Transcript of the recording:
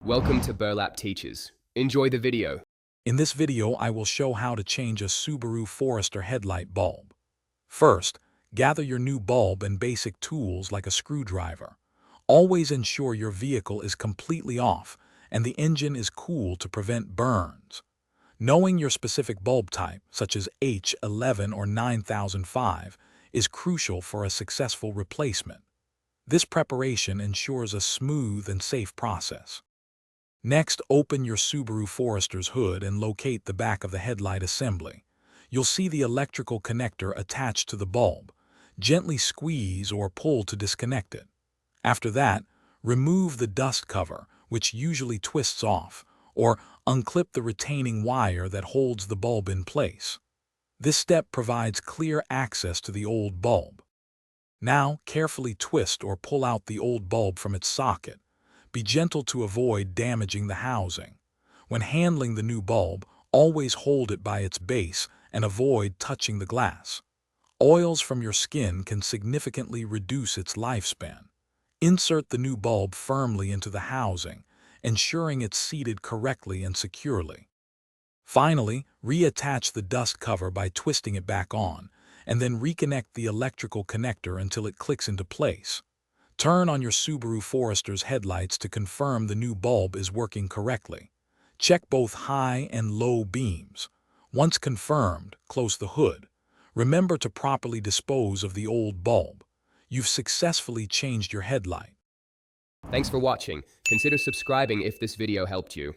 Welcome to Burlap Teachers. Enjoy the video. In this video, I will show how to change a Subaru Forester headlight bulb. First, gather your new bulb and basic tools like a screwdriver. Always ensure your vehicle is completely off and the engine is cool to prevent burns. Knowing your specific bulb type, such as H11 or 9005, is crucial for a successful replacement. This preparation ensures a smooth and safe process. Next, open your Subaru Forester's hood and locate the back of the headlight assembly. You'll see the electrical connector attached to the bulb. Gently squeeze or pull to disconnect it. After that, remove the dust cover, which usually twists off, or unclip the retaining wire that holds the bulb in place. This step provides clear access to the old bulb. Now, carefully twist or pull out the old bulb from its socket. Be gentle to avoid damaging the housing. When handling the new bulb, always hold it by its base and avoid touching the glass. Oils from your skin can significantly reduce its lifespan. Insert the new bulb firmly into the housing, ensuring it's seated correctly and securely. Finally, reattach the dust cover by twisting it back on, and then reconnect the electrical connector until it clicks into place. Turn on your Subaru Forester's headlights to confirm the new bulb is working correctly. Check both high and low beams. Once confirmed, close the hood. Remember to properly dispose of the old bulb. You've successfully changed your headlight. Thanks for watching. Consider subscribing if this video helped you.